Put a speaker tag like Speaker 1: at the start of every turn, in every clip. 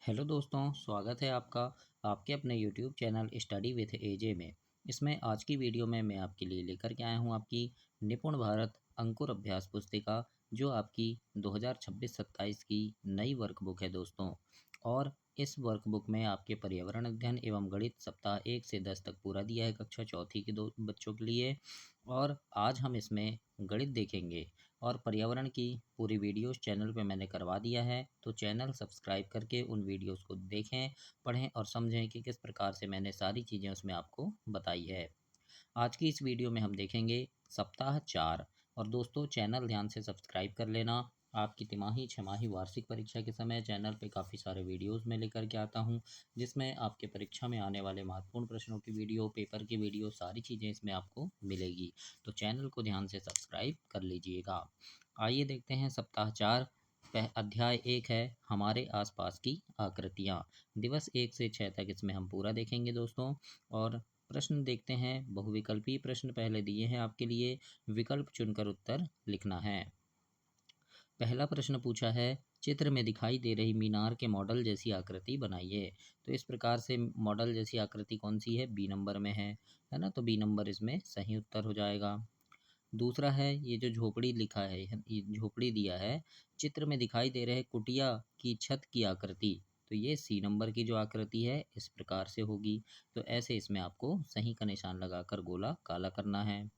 Speaker 1: Hello दोस्तों, स्वागत है आपका आपके अपने यूट्यूब चैनल स्टडी विथ एजे में। इसमें आज की वीडियो में मैं आपके लिए लेकर के आया हूँ आपकी निपुण भारत अंकुर अभ्यास पुस्तिका, जो आपकी 2026-27 की नई वर्कबुक है दोस्तों। और इस वर्कबुक में आपके पर्यावरण अध्ययन एवं गणित सप्ताह 1 से 10 तक पूरा दिया है कक्षा चौथी के दो बच्चों के लिए। और आज हम इसमें गणित देखेंगे। और पर्यावरण की पूरी वीडियोस चैनल पे मैंने करवा दिया है, तो चैनल सब्सक्राइब करके उन वीडियोस को देखें, पढ़ें और समझें कि किस प्रकार से मैंने सारी चीज़ें उसमें आपको बताई है। आज की इस वीडियो में हम देखेंगे सप्ताह 4। और दोस्तों, चैनल ध्यान से सब्सक्राइब कर लेना। आपकी तिमाही, छमाही, वार्षिक परीक्षा के समय चैनल पे काफ़ी सारे वीडियोस मैं लेकर के आता हूँ, जिसमें आपके परीक्षा में आने वाले महत्वपूर्ण प्रश्नों की वीडियो, पेपर की वीडियो, सारी चीज़ें इसमें आपको मिलेगी। तो चैनल को ध्यान से सब्सक्राइब कर लीजिएगा। आइए देखते हैं सप्ताह 4। अध्याय 1 है हमारे आसपास की आकृतियाँ। दिवस 1 से 6 तक इसमें हम पूरा देखेंगे दोस्तों। और प्रश्न देखते हैं। बहुविकल्पीय प्रश्न पहले दिए हैं आपके लिए, विकल्प चुनकर उत्तर लिखना है। पहला प्रश्न पूछा है, चित्र में दिखाई दे रही मीनार के मॉडल जैसी आकृति बनाइए। तो इस प्रकार से मॉडल जैसी आकृति कौन सी है? बी नंबर में है ना। तो बी नंबर इसमें सही उत्तर हो जाएगा। दूसरा है, ये जो झोपड़ी लिखा है, ये झोपड़ी दिया है, चित्र में दिखाई दे रहे कुटिया की छत की आकृति। तो ये सी नंबर की जो आकृति है इस प्रकार से होगी। तो ऐसे इसमें आपको सही का निशान लगाकर गोला काला करना है।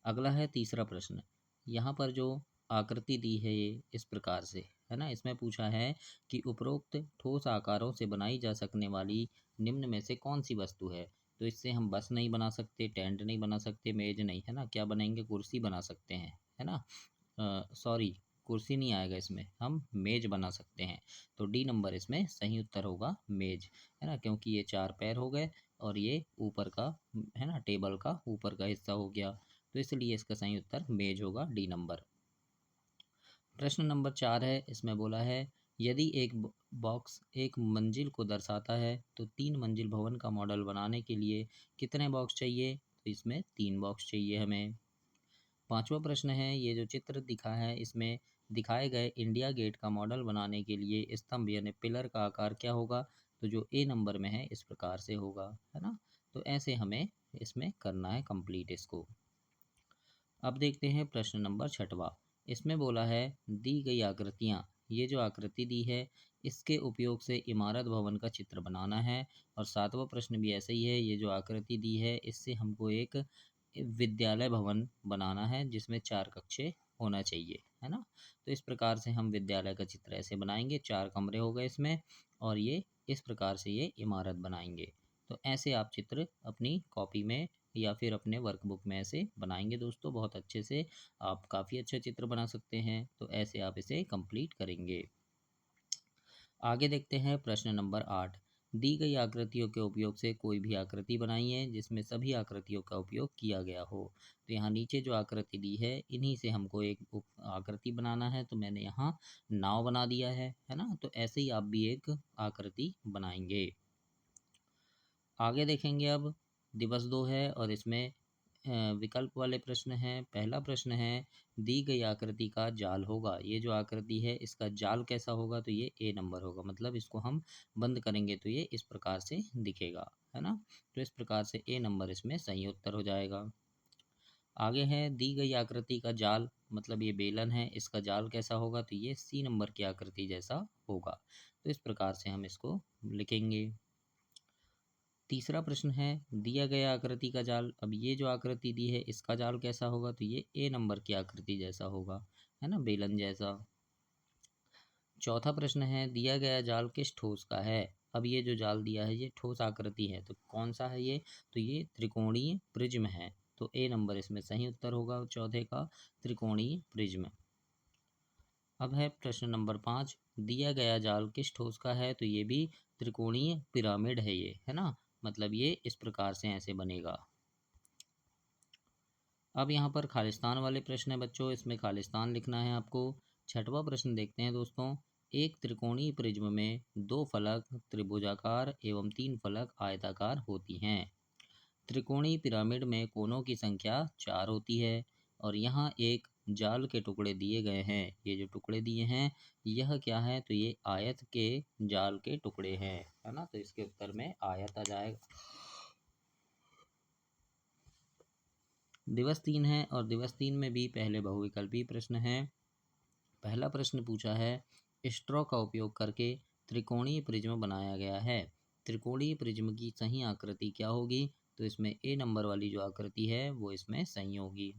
Speaker 1: अगला है तीसरा प्रश्न। यहाँ पर जो आकृति दी है ये इस प्रकार से है ना। इसमें पूछा है कि उपरोक्त ठोस आकारों से बनाई जा सकने वाली निम्न में से कौन सी वस्तु है। तो इससे हम बस नहीं बना सकते, टेंट नहीं बना सकते, मेज नहीं, है ना। क्या बनाएंगे? कुर्सी बना सकते हैं, है ना। सॉरी, कुर्सी नहीं आएगा इसमें, हम मेज बना सकते हैं। तो डी नंबर इसमें सही उत्तर होगा, मेज, है ना। क्योंकि ये 4 पैर हो गए और ये ऊपर का, है ना, टेबल का ऊपर का हिस्सा हो गया। तो इसलिए इसका सही उत्तर मेज होगा, डी नंबर। प्रश्न नंबर 4 है। इसमें बोला है, यदि एक बॉक्स एक मंजिल को दर्शाता है तो 3 मंजिल भवन का मॉडल बनाने के लिए कितने बॉक्स चाहिए? तो इसमें 3 बॉक्स चाहिए हमें। पांचवा प्रश्न है, ये जो चित्र दिखा है इसमें दिखाए गए इंडिया गेट का मॉडल बनाने के लिए स्तंभ यानी पिलर का आकार क्या होगा? तो जो ए नंबर में है इस प्रकार से होगा, है ना। तो ऐसे हमें इसमें करना है कंप्लीट इसको। अब देखते हैं प्रश्न नंबर 6वां। इसमें बोला है, दी गई आकृतियाँ, ये जो आकृति दी है इसके उपयोग से इमारत भवन का चित्र बनाना है। और 7वां प्रश्न भी ऐसे ही है, ये जो आकृति दी है इससे हमको एक विद्यालय भवन बनाना है जिसमें 4 कक्षे होना चाहिए, है ना। तो इस प्रकार से हम विद्यालय का चित्र ऐसे बनाएंगे, 4 कमरे हो गए इसमें, और ये इस प्रकार से ये इमारत बनाएंगे। तो ऐसे आप चित्र अपनी कॉपी में या फिर अपने वर्कबुक में ऐसे बनाएंगे दोस्तों, बहुत अच्छे से। आप काफ़ी अच्छा चित्र बना सकते हैं, तो ऐसे आप इसे कंप्लीट करेंगे। आगे देखते हैं प्रश्न नंबर 8। दी गई आकृतियों के उपयोग से कोई भी आकृति बनाइए जिसमें सभी आकृतियों का उपयोग किया गया हो। तो यहाँ नीचे जो आकृति दी है इन्हीं से हमको एक आकृति बनाना है। तो मैंने यहाँ नाव बना दिया है ना। तो ऐसे ही आप भी एक आकृति बनाएंगे। आगे देखेंगे अब दिवस 2 है और इसमें विकल्प वाले प्रश्न हैं। पहला प्रश्न है, दी गई आकृति का जाल होगा। ये जो आकृति है इसका जाल कैसा होगा? तो ये ए नंबर होगा, मतलब इसको हम बंद करेंगे तो ये इस प्रकार से दिखेगा, है ना। तो इस प्रकार से ए नंबर इसमें सही उत्तर हो जाएगा। आगे है, दी गई आकृति का जाल, मतलब ये बेलन है, इसका जाल कैसा होगा? तो ये सी नंबर की आकृति जैसा होगा। तो इस प्रकार से हम इसको लिखेंगे। तीसरा प्रश्न है, दिया गया आकृति का जाल, अब ये जो आकृति दी है इसका जाल कैसा होगा? तो ये ए नंबर की आकृति जैसा होगा, है ना, बेलन जैसा। चौथा प्रश्न है, दिया गया जाल किस ठोस का है? अब ये जो जाल दिया है ये ठोस आकृति है, तो कौन सा है ये? तो ये त्रिकोणीय प्रिज्म है। तो ए नंबर इसमें सही उत्तर होगा चौथे का, त्रिकोणीय प्रिज्म। अब है प्रश्न नंबर 5। दिया गया जाल किस ठोस का है? तो ये भी त्रिकोणीय पिरामिड है ये, है ना। मतलब ये इस प्रकार से ऐसे बनेगा। अब यहाँ पर खालिस्तान वाले प्रश्न है बच्चों, इसमें खालिस्तान लिखना है आपको। छठवां प्रश्न देखते हैं दोस्तों। एक त्रिकोणीय प्रिज्म में 2 फलक त्रिभुजाकार एवं 3 फलक आयताकार होती हैं। त्रिकोणीय पिरामिड में कोनों की संख्या 4 होती है और यहाँ एक जाल के टुकड़े दिए गए हैं, ये जो टुकड़े दिए हैं यह क्या है, तो ये आयत के जाल के टुकड़े हैं, है ना। तो इसके उत्तर में आयत आ जाएगा। दिवस 3 है और दिवस 3 में भी पहले बहुविकल्पी प्रश्न है। पहला प्रश्न पूछा है, स्ट्रॉ का उपयोग करके त्रिकोणीय प्रिज्म बनाया गया है। त्रिकोणीय प्रिज्म की सही आकृति क्या होगी, तो इसमें ए नंबर वाली जो आकृति है वो इसमें सही होगी।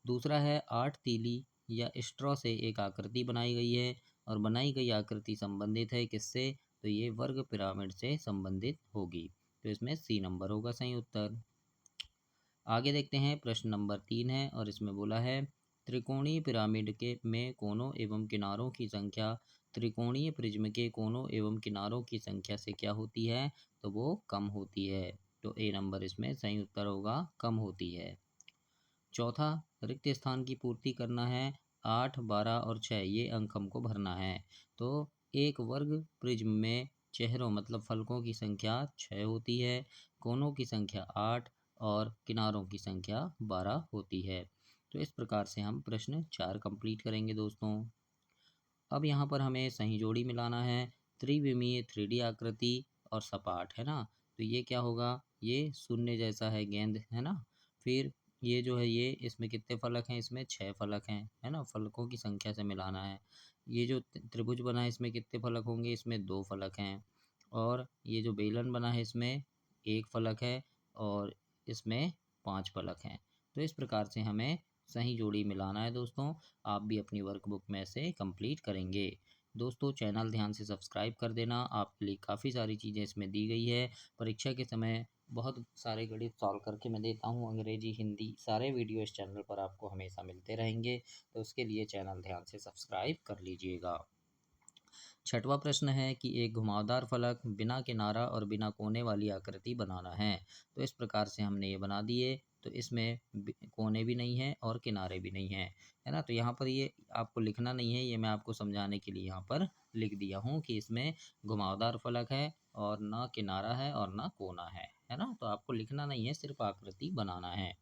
Speaker 1: दूसरा है, 8 तीली या स्ट्रॉ से एक आकृति बनाई गई है और बनाई गई आकृति संबंधित है किससे, तो ये वर्ग पिरामिड से संबंधित होगी। तो इसमें सी नंबर होगा सही उत्तर। आगे देखते हैं, प्रश्न नंबर 3 है और इसमें बोला है, त्रिकोणीय पिरामिड के में कोनों एवं किनारों की संख्या त्रिकोणीय प्रिज्म के कोनों एवं किनारों की संख्या से क्या होती है, तो वो कम होती है। तो ए नंबर इसमें सही उत्तर होगा, कम होती है। चौथा, रिक्त स्थान की पूर्ति करना है। 8, 12 और 6 ये अंक हमको भरना है। तो एक वर्ग प्रिज्म में चेहरों मतलब फलकों की संख्या 6 होती है, कोनों की संख्या 8 और किनारों की संख्या 12 होती है। तो इस प्रकार से हम प्रश्न 4 कंप्लीट करेंगे दोस्तों। अब यहाँ पर हमें सही जोड़ी मिलाना है। त्रिविमीय 3D आकृति और सपाट, है ना। तो ये क्या होगा, ये शून्य जैसा है गेंद, है ना। फिर ये जो है, ये इसमें कितने फलक हैं, इसमें 6 फलक हैं, है ना। फलकों की संख्या से मिलाना है। ये जो त्रिभुज बना है इसमें कितने फलक होंगे, इसमें 2 फलक हैं। और ये जो बेलन बना है इसमें 1 फलक है और इसमें 5 फलक हैं। तो इस प्रकार से हमें सही जोड़ी मिलाना है दोस्तों। आप भी अपनी वर्कबुक में से कंप्लीट करेंगे। दोस्तों, चैनल ध्यान से सब्सक्राइब कर देना, आपके लिए काफ़ी सारी चीज़ें इसमें दी गई है। परीक्षा के समय बहुत सारे गणित सॉल्व करके मैं देता हूँ, अंग्रेजी हिंदी सारे वीडियो इस चैनल पर आपको हमेशा मिलते रहेंगे। तो उसके लिए चैनल ध्यान से सब्सक्राइब कर लीजिएगा। छठवां प्रश्न है कि एक घुमावदार फलक बिना किनारा और बिना कोने वाली आकृति बनाना है। तो इस प्रकार से हमने ये बना दिए। तो इसमें कोने भी नहीं है और किनारे भी नहीं है, है ना। तो यहाँ पर ये आपको लिखना नहीं है, ये मैं आपको समझाने के लिए यहाँ पर लिख दिया हूँ कि इसमें घुमावदार फलक है और ना किनारा है और ना कोना है ना। तो आपको लिखना नहीं है, सिर्फ आकृति बनाना है।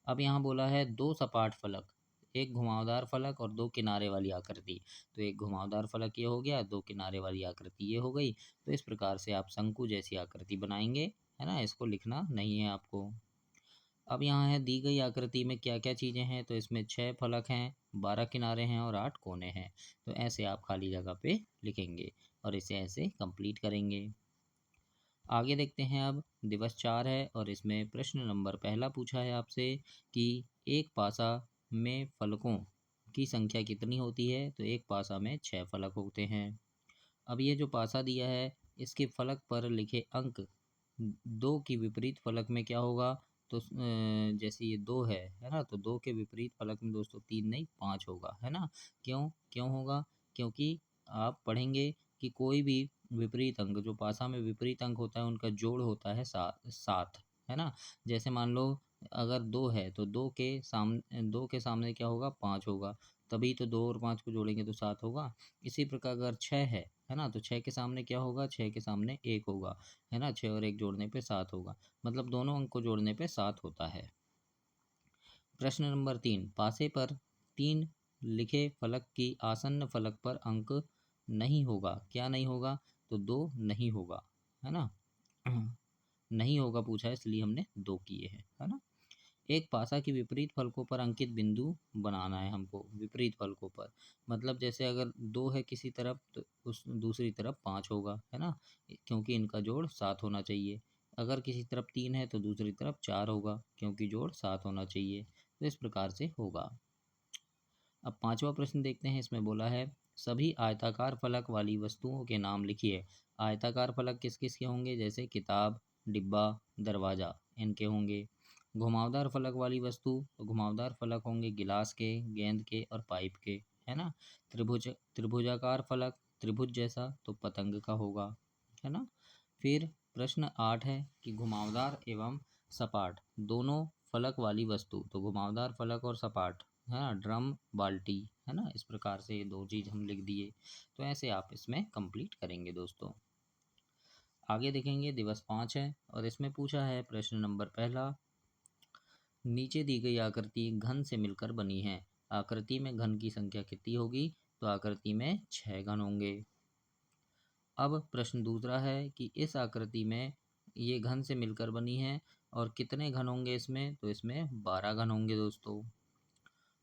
Speaker 1: अब यहाँ बोला है, 2 सपाट फलक, एक घुमावदार फलक और 2 किनारे वाली आकृति। तो एक घुमावदार फलक ये हो गया, 2 किनारे वाली आकृति ये हो गई। तो इस प्रकार से आप शंकु जैसी आकृति बनाएंगे, है ना। इसको लिखना नहीं है आपको। अब यहाँ है, दी गई आकृति में क्या क्या चीज़ें हैं, तो इसमें 6 फलक हैं, 12 किनारे हैं और 8 कोने हैं। तो ऐसे आप खाली जगह पे लिखेंगे और इसे ऐसे कंप्लीट करेंगे। आगे देखते हैं, अब दिवस 4 है और इसमें प्रश्न नंबर पहला पूछा है आपसे कि एक पासा में फलकों की संख्या कितनी होती है। तो एक पासा में 6 फलक होते हैं। अब ये जो पासा दिया है इसके फलक पर लिखे अंक 2 की विपरीत फलक में क्या होगा, तो जैसे ये 2 है ना। तो 2 के विपरीत फलक में दोस्तों 3 नहीं 5 होगा, है ना। क्यों क्यों होगा, क्योंकि आप पढ़ेंगे कि कोई भी विपरीत अंक, जो पासा में विपरीत अंक होता है उनका जोड़ होता है 7, है ना। जैसे मान लो अगर 2 है तो 2 के सामने क्या होगा, 5 होगा। तभी तो 2 और 5 को जोड़ेंगे तो 7 होगा। इसी प्रकार अगर 6 है ना, तो 6 के सामने क्या होगा, 6 के सामने 1 होगा, है ना। 6 और 1 जोड़ने पे 7 होगा, मतलब दोनों अंक को जोड़ने पे 7 होता है। प्रश्न नंबर 3, पासे पर 3 लिखे फलक की आसन्न फलक पर अंक नहीं होगा, क्या नहीं होगा, तो 2 नहीं होगा, है ना। नहीं होगा पूछा है इसलिए हमने 2 किए हैं, है ना। एक पासा की विपरीत फलकों पर अंकित बिंदु बनाना है हमको, विपरीत फलकों पर। मतलब जैसे अगर 2 है किसी तरफ तो उस दूसरी तरफ 5 होगा, है ना, क्योंकि इनका जोड़ 7 होना चाहिए। अगर किसी तरफ 3 है तो दूसरी तरफ 4 होगा, क्योंकि जोड़ 7 होना चाहिए। तो इस प्रकार से होगा। अब पांचवा प्रश्न देखते हैं, इसमें बोला है, सभी आयताकार फलक वाली वस्तुओं के नाम लिखिए। आयताकार फलक किस किस के होंगे, जैसे किताब, डिब्बा, दरवाजा, इनके होंगे। घुमावदार फलक वाली वस्तु, तो घुमावदार फलक होंगे गिलास के, गेंद के और पाइप के, है ना। त्रिभुजाकार फलक, त्रिभुज जैसा, तो पतंग का होगा, है ना। फिर प्रश्न 8 है कि घुमावदार एवं सपाट दोनों फलक वाली वस्तु, तो घुमावदार फलक और सपाट, है ना, ड्रम, बाल्टी, है ना। इस प्रकार से ये 2 चीज़ हम लिख दिए। तो ऐसे आप इसमें कंप्लीट करेंगे दोस्तों। आगे देखेंगे, दिवस 5 है और इसमें पूछा है प्रश्न नंबर पहला, नीचे दी गई आकृति घन से मिलकर बनी है। आकृति में घन की संख्या कितनी होगी? तो आकृति में 6 घन होंगे। अब प्रश्न दूसरा है कि इस आकृति में ये घन से मिलकर बनी है और कितने घन होंगे इसमें? तो इसमें 12 घन होंगे दोस्तों।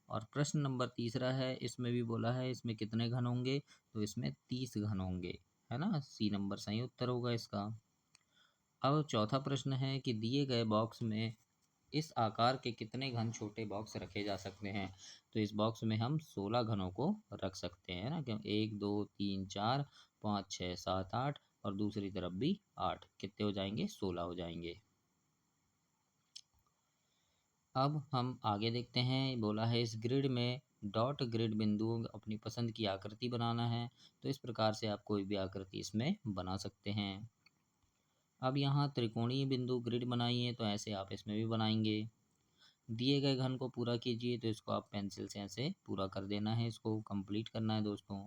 Speaker 1: और प्रश्न नंबर तीसरा है, इसमें भी बोला है इसमें कितने घन होंगे? तो इसमें 30 घन होंगे, है ना। सी नंबर सही उत्तर होगा इसका। अब चौथा प्रश्न है कि दिए गए बॉक्स में इस आकार के कितने घन छोटे बॉक्स रखे जा सकते हैं? तो इस बॉक्स में हम 16 घनों को रख सकते हैं ना, कि 1 2 3 4 5 6 7 8 और दूसरी तरफ भी 8, कितने हो जाएंगे? 16 हो जाएंगे। अब हम आगे देखते हैं, बोला है इस ग्रिड में डॉट ग्रिड बिंदुओं अपनी पसंद की आकृति बनाना है। तो इस प्रकार से आप कोई भी आकृति इसमें बना सकते हैं। अब यहाँ त्रिकोणीय बिंदु ग्रिड बनाइए, तो ऐसे आप इसमें भी बनाएंगे। दिए गए घन को पूरा कीजिए, तो इसको आप पेंसिल से ऐसे पूरा कर देना है, इसको कंप्लीट करना है दोस्तों।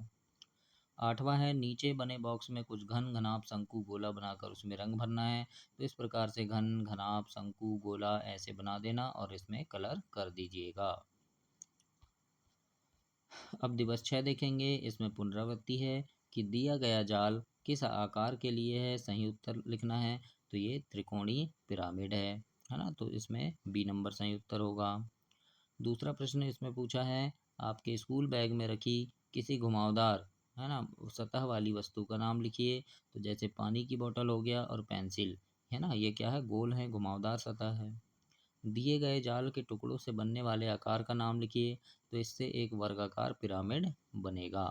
Speaker 1: आठवां है, नीचे बने बॉक्स में कुछ घन घनाभ शंकु गोला बनाकर उसमें रंग भरना है। तो इस प्रकार से घन घनाभ शंकु गोला ऐसे बना देना और इसमें कलर कर दीजिएगा। अब दिवस 6 देखेंगे, इसमें पुनरावृत्ति है कि दिया गया जाल किस आकार के लिए है? सही उत्तर लिखना है। तो ये त्रिकोणीय पिरामिड है ना। तो इसमें बी नंबर सही उत्तर होगा। दूसरा प्रश्न इसमें पूछा है, आपके स्कूल बैग में रखी किसी घुमावदार, है ना, सतह वाली वस्तु का नाम लिखिए। तो जैसे पानी की बोतल हो गया और पेंसिल, है ना, ये क्या है? गोल है, घुमावदार सतह है। दिए गए जाल के टुकड़ों से बनने वाले आकार का नाम लिखिए। तो इससे एक वर्गाकार पिरामिड बनेगा।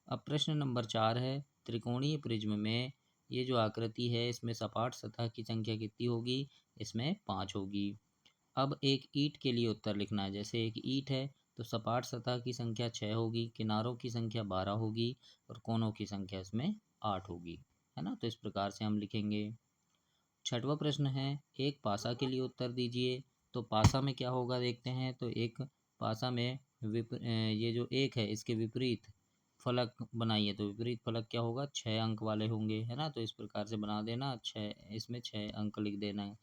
Speaker 1: अब प्रश्न नंबर 4 है, त्रिकोणीय प्रिज्म में ये जो आकृति है इसमें सपाट सतह की संख्या कितनी होगी? इसमें 5 होगी। अब एक ईंट के लिए उत्तर लिखना है। जैसे एक ईंट है तो सपाट सतह की संख्या 6 होगी, किनारों की संख्या 12 होगी और कोनों की संख्या इसमें 8 होगी, है ना। तो इस प्रकार से हम लिखेंगे। छठवां प्रश्न है, एक पासा के लिए उत्तर दीजिए। तो पासा में क्या होगा देखते हैं। तो एक पासा में ये जो एक है इसके विपरीत फलक बनाइए। तो विपरीत फलक क्या होगा? 6 अंक वाले होंगे, है ना। तो इस प्रकार से बना देना, 6, इसमें 6 अंक लिख देना है।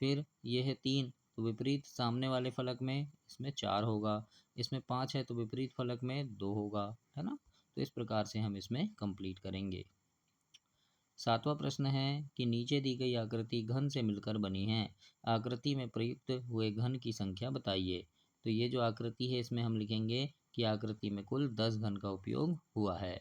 Speaker 1: फिर ये है 3, तो विपरीत सामने वाले फलक में इसमें 4 होगा। इसमें 5 है तो विपरीत फलक में 2 होगा, है ना। तो इस प्रकार से हम इसमें कंप्लीट करेंगे। सातवां प्रश्न है कि नीचे दी गई आकृति घन से मिलकर बनी है, आकृति में प्रयुक्त हुए घन की संख्या बताइए। तो ये जो आकृति है इसमें हम लिखेंगे कि आकृति में कुल 10 घन का उपयोग हुआ है।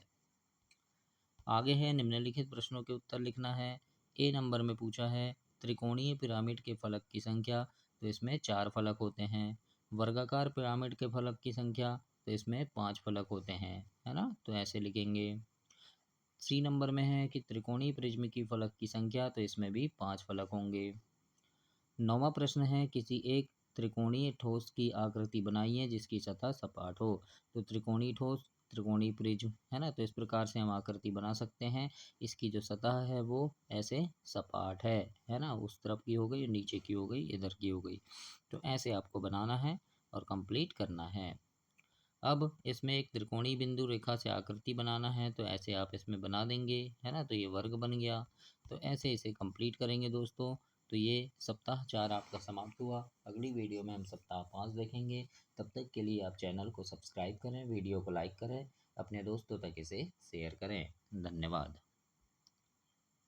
Speaker 1: आगे है निम्नलिखित प्रश्नों के उत्तर लिखना है। ए नंबर में पूछा है त्रिकोणीय पिरामिड के फलक की संख्या। तो इसमें 4 फलक होते हैं। वर्गाकार पिरामिड के फलक की संख्या, तो इसमें 5 फलक होते हैं, है ना। तो ऐसे लिखेंगे। सी नंबर में है कि त्रिकोणीय प्रिज्म की फलक की संख्या। तो इसमें भी 5 फलक होंगे। नौवां प्रश्न है, किसी एक त्रिकोणीय ठोस की आकृति बनाइए जिसकी सतह सपाट हो। तो त्रिकोणीय ठोस, त्रिकोणीय प्रिज्म, है ना। तो इस प्रकार से हम आकृति बना सकते हैं। इसकी जो सतह है वो ऐसे सपाट है ना। उस तरफ की हो गई, नीचे की हो गई, इधर की हो गई। तो ऐसे आपको बनाना है और कंप्लीट करना है। अब इसमें एक त्रिकोणीय बिंदु रेखा से आकृति बनाना है। तो ऐसे आप इसमें बना देंगे, है ना। तो ये वर्ग बन गया। तो ऐसे इसे कंप्लीट करेंगे दोस्तों। तो ये सप्ताह 4 आपका समाप्त हुआ। अगली वीडियो में हम सप्ताह 5 देखेंगे। तब तक के लिए आप चैनल को सब्सक्राइब करें, वीडियो को लाइक करें, अपने दोस्तों तक इसे शेयर करें। धन्यवाद।